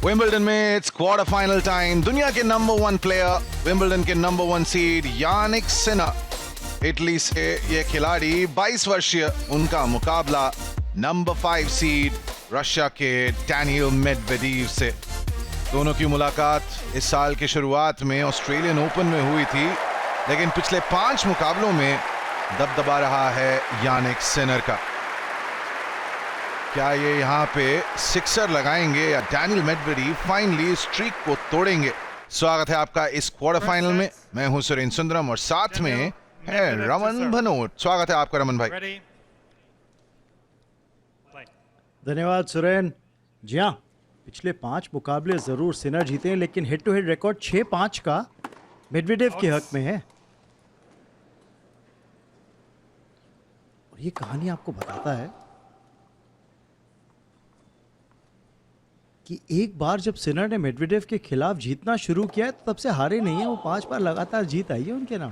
Wimbledon में it's quarter final time. दुनिया के नंबर 1 प्लेयर, विंबलडन के number 1 seed Jannik Sinner, Italy से ये खिलाड़ी 22 वर्षीय, उनका मुकाबला नंबर 5 सीड रशिया के डैनियल मेडवेडेव से। दोनों की मुलाकात इस साल की शुरुआत में ऑस्ट्रेलियन ओपन में हुई थी, लेकिन पिछले 5 मुकाबलों में दबदबा रहा है यानिक सिनर का। क्या ये यहाँ पे सिक्सर लगाएंगे या डैनियल मेडवेडेव फाइनली स्ट्रीक को तोड़ेंगे? स्वागत है आपका इस क्वार्टर फाइनल में। मैं हूं सुरेन सुंदरम और साथ में है रमन भनोट। स्वागत है आपका रमन भाई। धन्यवाद सुरेन। जी हाँ, पिछले 5 मुकाबले जरूर सिनर जीते हैं, लेकिन हेड टू हेड रिकॉर्ड 6-5 का मेडवेडेव के हक में है। और ये कहानी आपको बताता है कि एक बार जब सिनर ने मेडवेडेव के खिलाफ जीतना शुरू किया है, तब से हारे नहीं है। वो 5 बार लगातार जीत आई है उनके नाम।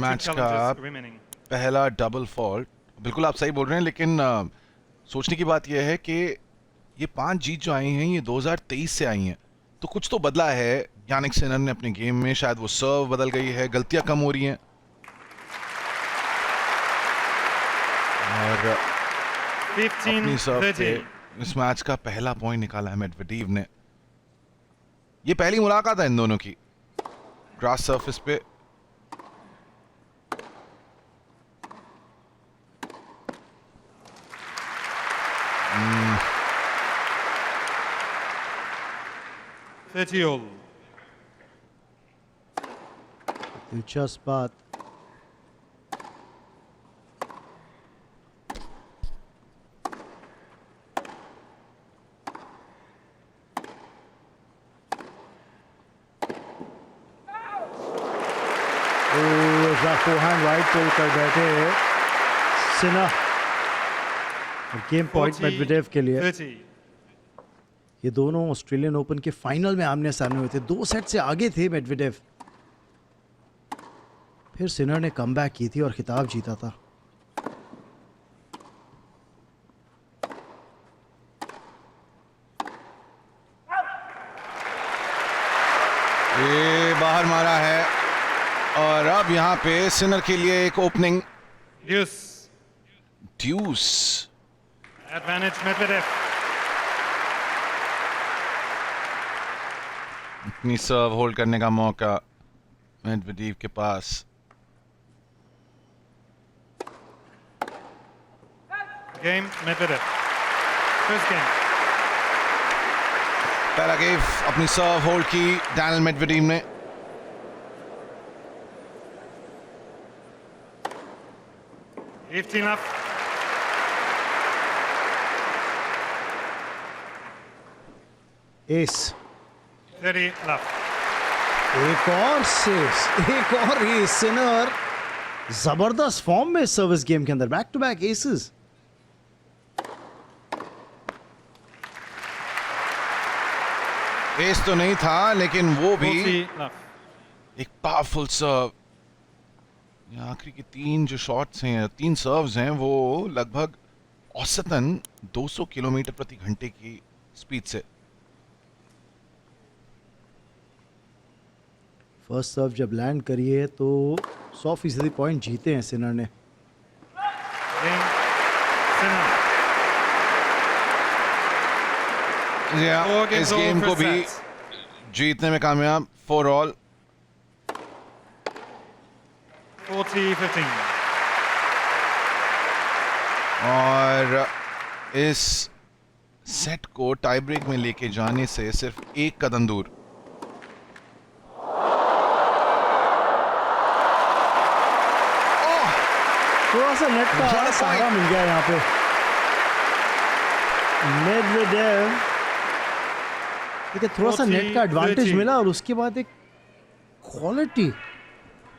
मैच का पहला डबल फॉल्ट, बिल्कुल आप सही बोल रहे हैं, लेकिन सोचने की बात यह है कि ये 5 जीत जो आई हैं ये 2023 से आई हैं, तो कुछ तो बदला है यानिक सिनर ने अपने गेम में। शायद वो सर्व बदल गई है, गलतियां कम हो रही हैं। और अपनी सर्व पे इस मैच का पहला पॉइंट निकाला है मेडवेडेव ने। ये पहली मुलाकात है इन दोनों की ग्रास सरफेस पे। दिलचस्प बात, फोरहैंड राइट पुल कर बैठे सिनर। गेम पॉइंट मेडवेडेव के लिए। ये दोनों ऑस्ट्रेलियन ओपन के फाइनल में आमने सामने हुए थे, 2 सेट से आगे थे मेडवेडेव। फिर सिनर ने कमबैक की थी और खिताब जीता था। ये बाहर मारा है और अब यहाँ पे सिनर के लिए एक ओपनिंग ड्यूस। Advantage Medvedev. अपनी सर्व होल्ड करने का मौका मेडवेडेव के पास। Game Medvedev. First game. पहला गेम अपनी सर्व होल्ड की डैनियल मेडवेडेव ने। एस। 30 left. एक और सेस, एक और एस। सिनर जबरदस्त फॉर्म में सर्विस गेम के अंदर, back to back aces. Ace तो नहीं था, लेकिन वो भी एक पावरफुल सर्व। आखिरी के 3 जो शॉट्स हैं, 3 सर्व्स हैं, वो लगभग औसतन 200 किलोमीटर प्रति घंटे की स्पीड से। फर्स्ट सर्व जब लैंड करी है तो 100% पॉइंट जीते हैं सिनर ने। इस गेम को भी जीतने में कामयाब। 4 ऑल। 40-15। और इस सेट को टाई ब्रेक में लेके जाने से सिर्फ एक कदम दूर। थोड़ा सा नेट का सहारा मिल गया यहाँ पे मेडवेडेव। देखिए, थोड़ा सा नेट का एडवांटेज मिला और उसके बाद एक quality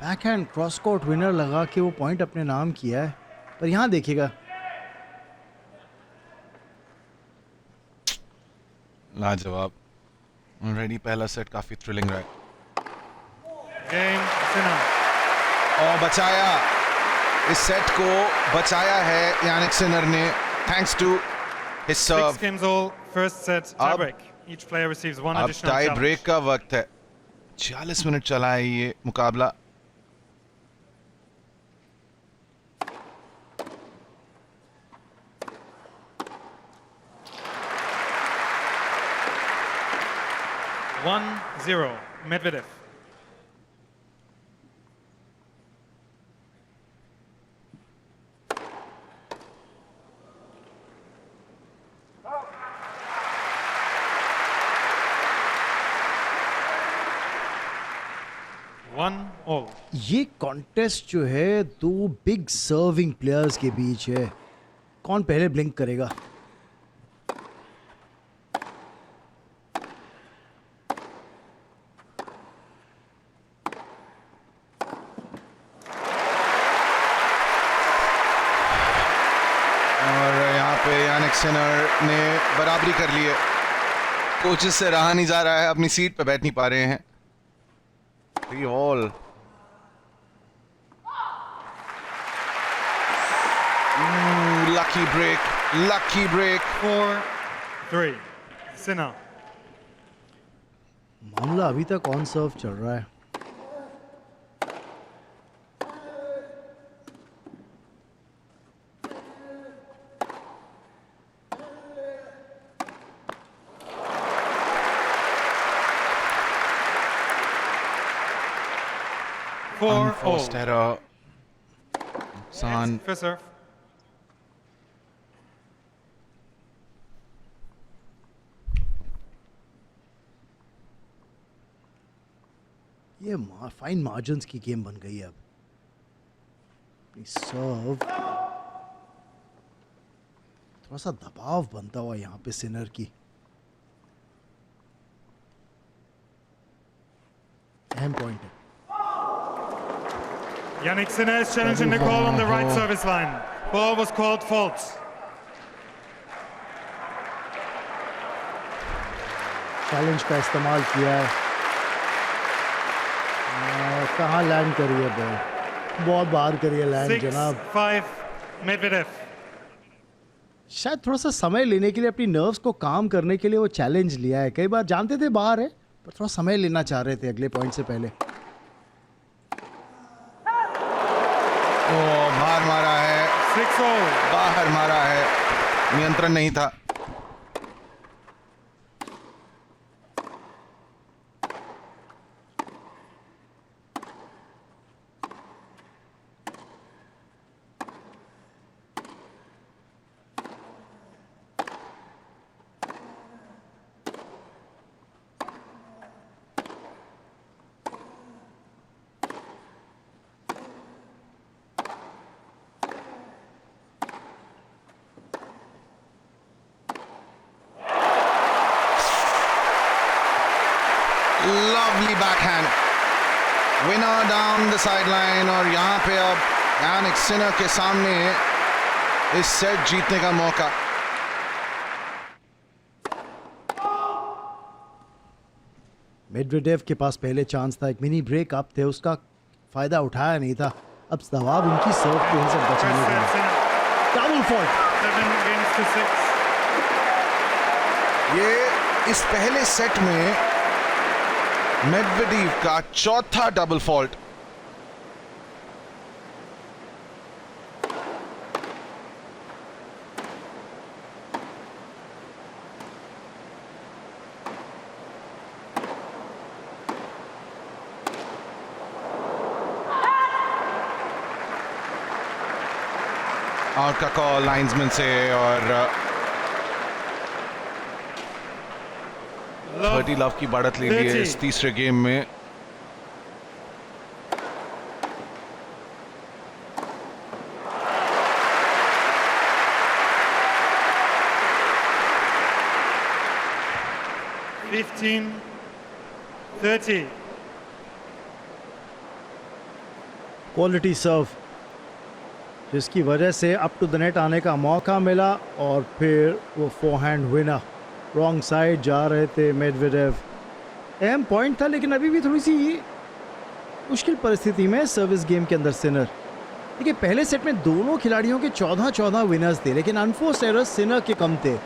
backhand cross court winner लगा के वो पॉइंट अपने नाम किया है। पर यहाँ देखिएगा, लाजवाब। ऑलरेडी पहला सेट काफी थ्रिलिंग रहा है। और बचाया, इस सेट को बचाया है यानिक सिनर ने, thanks to His 6 serve. games all, first set tie अब- break. Each player receives one अब additional टाई challenge. ब्रेक का वक्त है. 46 मिनट चला है ये मुकाबला. One zero. Medvedev. One all. ये कॉन्टेस्ट जो है दो बिग सर्विंग प्लेयर्स के बीच है. कौन पहले ब्लिंक करेगा? और यहाँ पे यानिक सिनर ने बराबरी कर ली है. कोचेस से रहा नहीं जा रहा है, अपनी सीट पे बैठ नहीं पा रहे हैं. 3 all. Lucky break, lucky break. 4-3. Sinner. मामला अभी तक ऑन सर्व चल रहा है. Four all. Unforced error. नुकसान. First serve. ये फाइन मार्जिन्स की गेम बन गई है अब. सर्व थोड़ा सा दबाव बनता हुआ यहाँ पे सिनर की. अहम पॉइंट है. Yannick Sinner is challenging the call on the right service line. Ball was called fault. Challenge का इस्तेमाल किया है. कहाँ लैंड करी है बॉल? बहुत बाहर करी है लैंड जनाब. 6-5 Medvedev. शायद थोड़ा सा समय लेने के लिए, अपनी नर्व्स को काम करने के लिए वो चैलेंज लिया है. कई बार जानते थे बाहर है, पर थोड़ा समय लेना चाह रहे थे अगले पॉइंट से पहले. बाहर मारा है, 6 all. बाहर मारा है. नियंत्रण नहीं था. Lovely backhand. Winner down the sideline. और यहाँ पे अब यानिक सिनर के सामने इस सेट जीतने का मौका. मेडवेडेव के पास पहले चांस था, एक मिनी ब्रेक अप थे, उसका फायदा उठाया नहीं था. अब दबाव उनकी सर्व पे ही सब बचाने First का. set Sinner. Double fault. 7 games to 6. ये इस पहले सेट में मेडवेडेव का चौथा डबल फॉल्ट. आउट का कॉल लाइंसमैन से. और Love 30 लव की बढ़त ले ली है 30. इस तीसरे गेम में. $15, 30. क्वालिटी सर्व जिसकी वजह से अप टू द नेट आने का मौका मिला. और फिर वो फोरहैंड विनर. रॉन्ग साइड जा रहे थे मेडवेडेव. अहम पॉइंट था, लेकिन अभी भी थोड़ी सी मुश्किल परिस्थिति में सर्विस गेम के अंदर सिनर. देखिए पहले सेट में दोनों खिलाड़ियों के 14-14 विनर्स थे, लेकिन अनफोर्स्ड एरर्स सिनर के कम थे.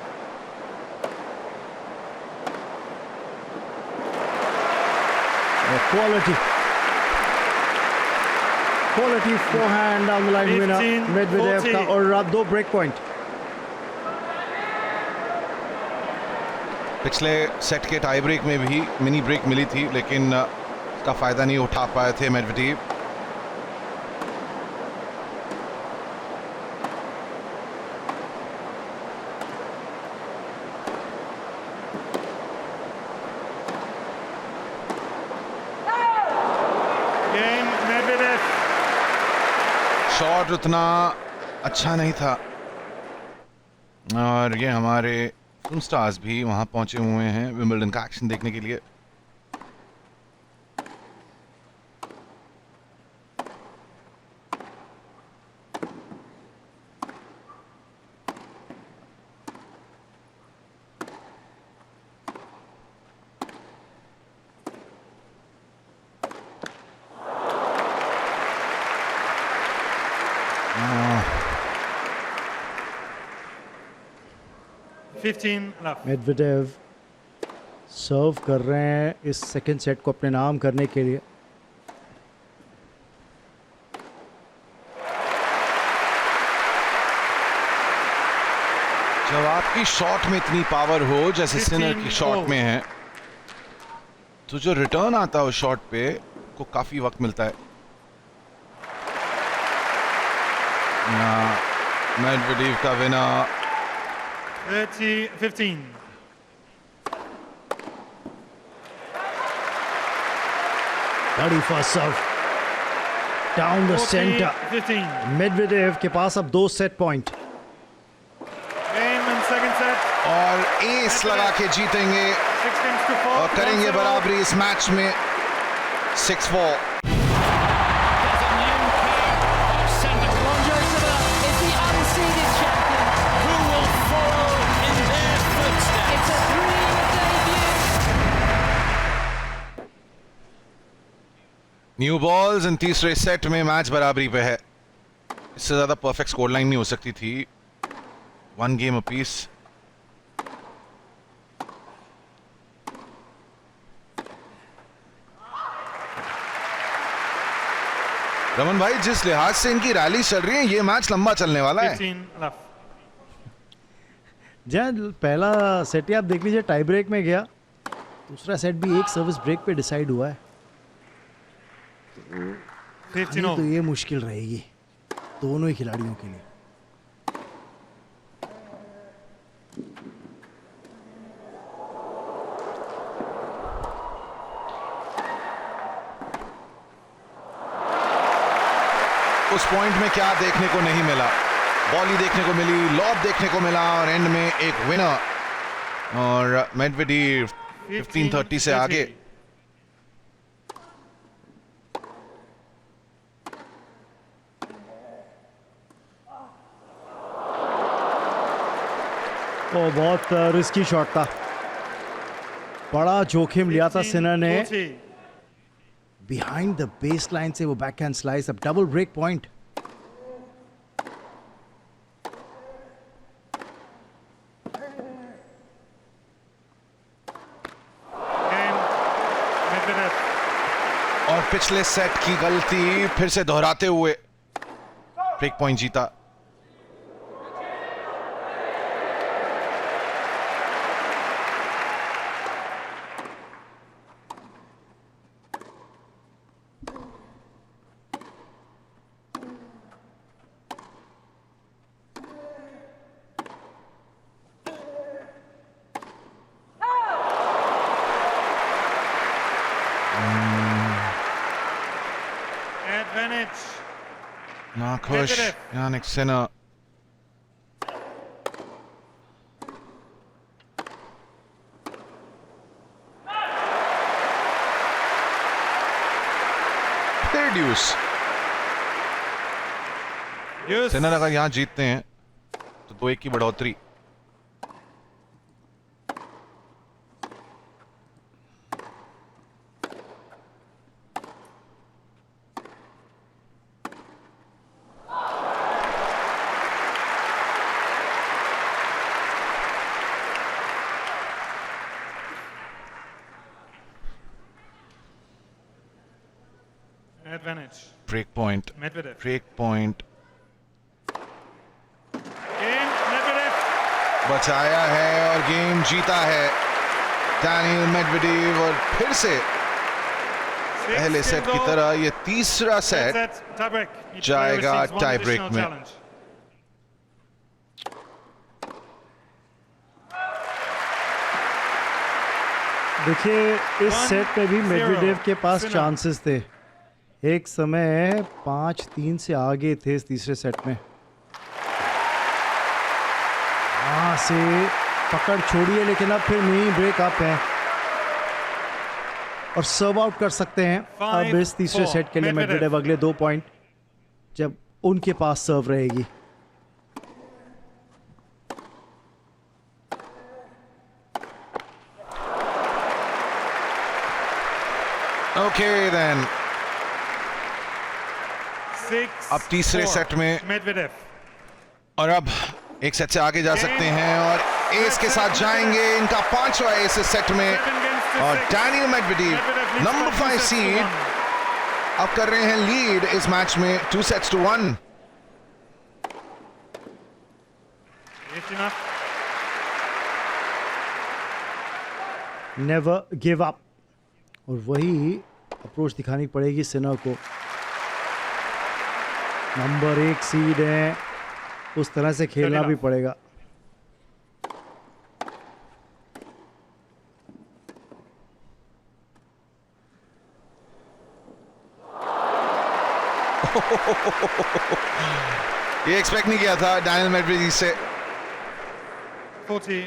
Quality forehand down the line winner 15, Medvedev 40. का, और अब 2 ब्रेक पॉइंट. पिछले सेट के टाई ब्रेक में भी मिनी ब्रेक मिली थी, लेकिन इसका फायदा नहीं उठा पाए थे मेडवेडेव. Game Medvedev. शॉट उतना अच्छा नहीं था, और ये हमारे फिल्म स्टार्स भी वहां पहुंचे हुए हैं विंबलडन का एक्शन देखने के लिए. आह, 15 left. Medvedev सर्व कर रहे हैं इस सेकंड सेट को अपने नाम करने के लिए. जब आपकी शॉट में इतनी पावर हो जैसे सिनर की शॉट में है, तो जो रिटर्न आता है उस शॉट पे को काफी वक्त मिलता है. मेडवेडेव का विनर 30-15. बड़ी first serve down the centre. 40-15. Medvedev के पास अब 2 set point. Game and second set. और एस लगा के जीतेंगे 6 games to 4. और करेंगे 1-0. बराबरी इस मैच में 6-4. There's a new king of centre. Roger Federer is the unseeded champion. Who will follow in their footsteps? It's a dream debut. New balls in तीसरे सेट में मैच बराबरी पे है. इससे ज्यादा परफेक्ट स्कोर लाइन नहीं हो सकती थी. 1 गेम अपीस. रमन भाई, जिस लिहाज से इनकी रैली चल रही है, ये मैच लंबा चलने वाला है. 15 left. जहाँ पहला सेट ही आप देख लीजिए टाई ब्रेक में गया, दूसरा सेट भी एक सर्विस ब्रेक पे डिसाइड हुआ है. 15 तो all. ये मुश्किल रहेगी दोनों ही खिलाड़ियों के लिए. उस पॉइंट में क्या देखने को नहीं मिला. बॉली देखने को मिली, लॉब देखने को मिला, और एंड में एक विनर. और मेडवेडेव 15-30 से आगे. वो बहुत रिस्की शॉट था, बड़ा जोखिम लिया था सिनर ने. 40. बिहाइंड द बेस लाइन से वो बैकहैंड स्लाइस, अब double break point. Game Medvedev. और पिछले सेट की गलती फिर से दोहराते हुए ब्रेक पॉइंट जीता. Advantage. ना खुश Medvedev. Jannik Sinner. फिर ड्यूस. Use. सिनर अगर यहां जीतते हैं तो 2-1 की बढ़ोतरी. advantage. Break point, Medvedev. Break point Game, Medvedev. बचाया है और गेम जीता है डैनियल मेडवेडेव। और फिर से पहले सेट की तरह ये तीसरा सेट Tiebreak. Each जाएगा player receives one tie break additional में। challenge. देखिए इस सेट में भी 1-0 मेडवेडेव के पास Sinner. चांसेस थे। एक समय 5-3 से आगे थे इस तीसरे सेट में। वहां से पकड़ छोड़ी है लेकिन अब फिर नहीं, ब्रेक अप है और सर्व आउट कर सकते हैं अब इस तीसरे 5-4 सेट के लिए Medvedev. मेडवेडेव अगले 2 पॉइंट जब उनके पास सर्व रहेगी। ओके देन 6-4 अब तीसरे सेट में Medvedev. और अब एक सेट से आगे जा सकते हैं और एस के साथ जाएंगे। इनका 5वां एस इस सेट में 7 against the और 6. Daniel Medvedev Medvedev leads number by 2 5 sets to seed 1. अब कर रहे हैं लीड इस मैच में 2-1। It's enough. Never give up और वही अप्रोच दिखानी पड़ेगी सिनर को। नंबर 1 सीड है, उस तरह से खेलना भी पड़ेगा। ये एक्सपेक्ट नहीं किया था डैनियल मेडवेडेव से। 40.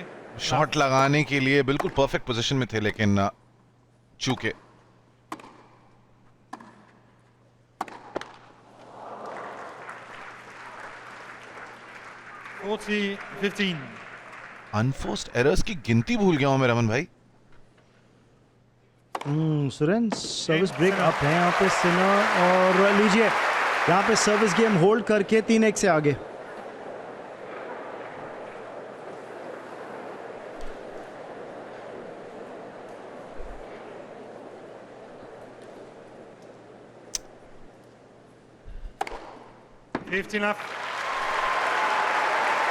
शॉट लगाने के लिए बिल्कुल परफेक्ट पोजीशन में थे लेकिन चूके। अनफोर्स्ड एरर्स की गिनती भूल गया हूं मैं रमन भाई। सुरेन सर्विस ब्रेक अप है यहाँ पे सिनर और लीजिए यहाँ पे सर्विस गेम होल्ड करके 3-1 से आगे।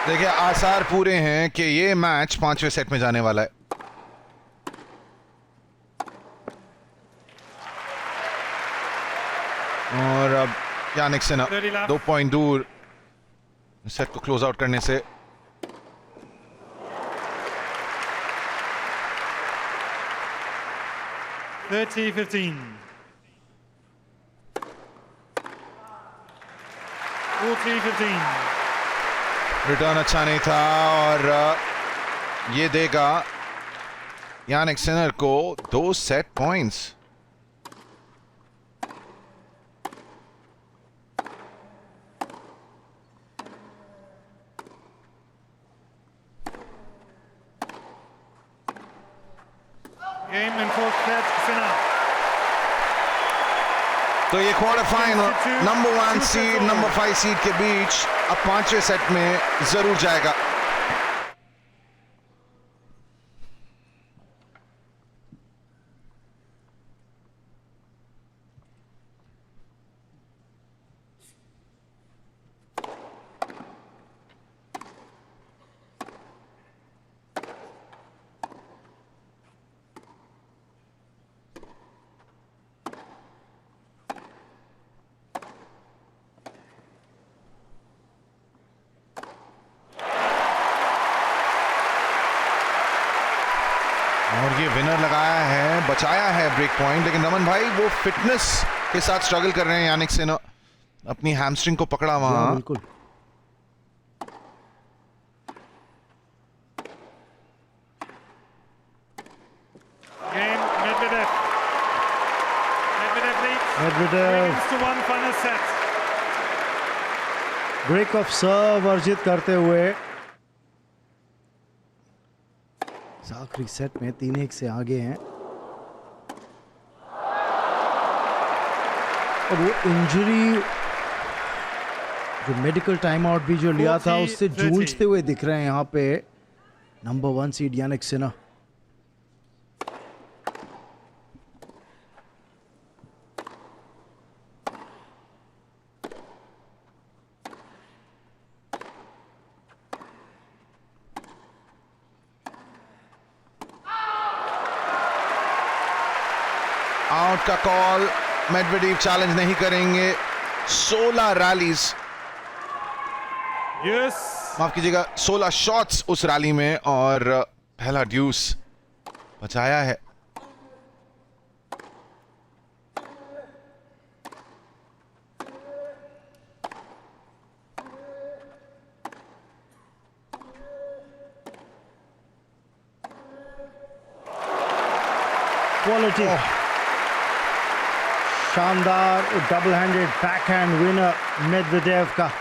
देखिए आसार पूरे हैं कि ये मैच 5वें सेट में जाने वाला है। और अब यानिक सिनर 2 पॉइंट दूर सेट को क्लोज आउट करने से। रिटर्न अच्छा नहीं था और ये देगा यानिक सिनर को 2 set points. Game and fourth set, Sinner. तो ये quarter final number 1 seed number 5 seed के बीच अब 5वें सेट में जरूर जाएगा। और ये विनर लगाया है, बचाया है ब्रेक पॉइंट। लेकिन रमन भाई वो फिटनेस के साथ स्ट्रगल कर रहे हैं यानिक सिनर। अपनी हैमस्ट्रिंग को पकड़ा वहां। बिल्कुल Game, Medvedev. Medvedev leads. Medvedev 3-1 final set. Break of serve अर्जित करते हुए आखिरी सेट में 3-1 से आगे हैं। और वो इंजरी जो मेडिकल टाइम आउट भी जो लिया था उससे 40-30 जूझते हुए दिख रहे हैं यहाँ पे number 1 seed Jannik Sinner. Out का कॉल, मेडवेडेव चैलेंज नहीं करेंगे। 16 रैलीज, Yes. माफ कीजिएगा 16 शॉट्स उस रैली में और पहला ड्यूस बचाया है। क्वालिटी, शानदार double handed backhand winner Medvedev का।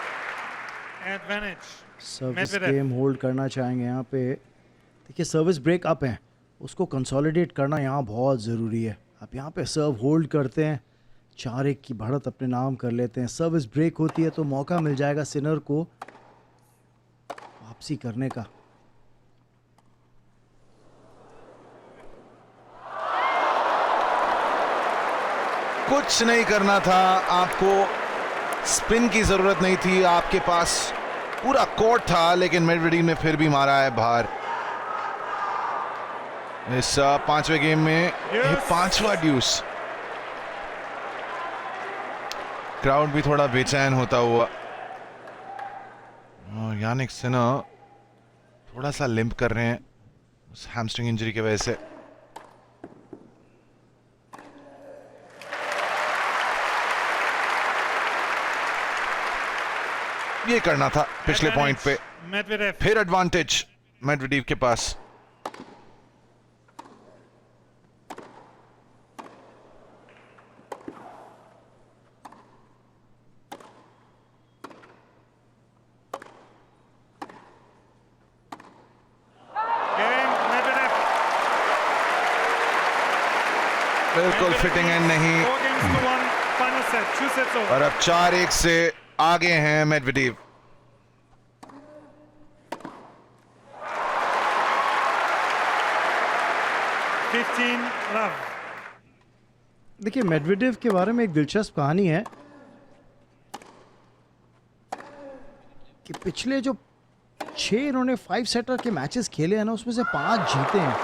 Advantage. Service Medvedev. Game hold करना चाहेंगे यहाँ पे। देखिए सर्विस ब्रेक अप है, उसको कंसोलिडेट करना यहाँ बहुत ज़रूरी है। आप यहाँ पे सर्व होल्ड करते हैं, 4-1 की बढ़त अपने नाम कर लेते हैं। सर्विस ब्रेक होती है तो मौका मिल जाएगा सिनर को वापसी करने का। कुछ नहीं करना था, आपको स्पिन की जरूरत नहीं थी, आपके पास पूरा कोर्ट था, लेकिन मेडवेडेव ने फिर भी मारा है बाहर। इस 5वें गेम में ये 5वां ड्यूस। क्राउड भी थोड़ा बेचैन होता हुआ। यानिक सिनर थोड़ा सा लिम्प कर रहे हैं उस हैमस्ट्रिंग इंजरी की वजह से। ये करना था पिछले पॉइंट पे। Medvedev. फिर एडवांटेज मेडवेडेव के पास। Game. Medvedev. बिल्कुल फिटिंग एंड नहीं, 4 games to 1. Final set. 2 sets over. और अब 4-1 से आगे हैं मेडवेडेव। Love. देखिए मेडवेडेव के बारे में एक दिलचस्प कहानी है कि पिछले जो 6 इन्होंने 5 सेटर के मैचेस खेले हैं ना, उसमें से 5 जीते हैं।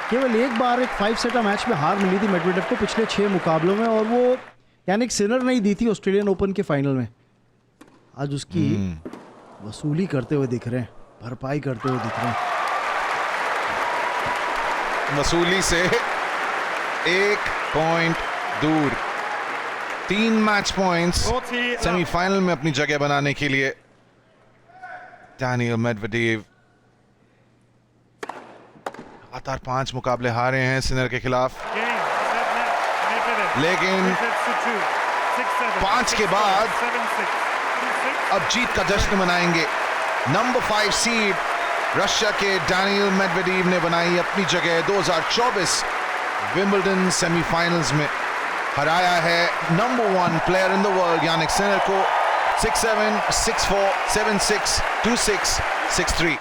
केवल एक बार एक 5 सेटर मैच में हार मिली थी मेडवेडेव को पिछले 6 मुकाबलों में, और वो यानिक सिनर नहीं दी थी ऑस्ट्रेलियन ओपन के फाइनल में। आज उसकी वसूली करते हुए दिख रहे हैं, भरपाई करते हुए दिख रहे हैं। वसूली से 1 पॉइंट दूर, 3 मैच पॉइंट्स 40 love. सेमीफाइनल में अपनी जगह बनाने के लिए। डैनियल मेडवेडेव लगातार 5 मुकाबले हारे हैं सिनर के खिलाफ, Game. Set net. Medvedev. लेकिन 3 sets to 2. 6-7. 5 के बाद 7-6. 2-6. अब जीत का जश्न मनाएंगे। नंबर 5 सीड रशिया के डैनियल मेडवेडेव ने बनाई अपनी जगह। 2024 विंबलडन सेमीफाइनल्स में हराया है number 1 player in the world Jannik Sinner को 6-7, 6-4, 7-6, 2-6, 6-3।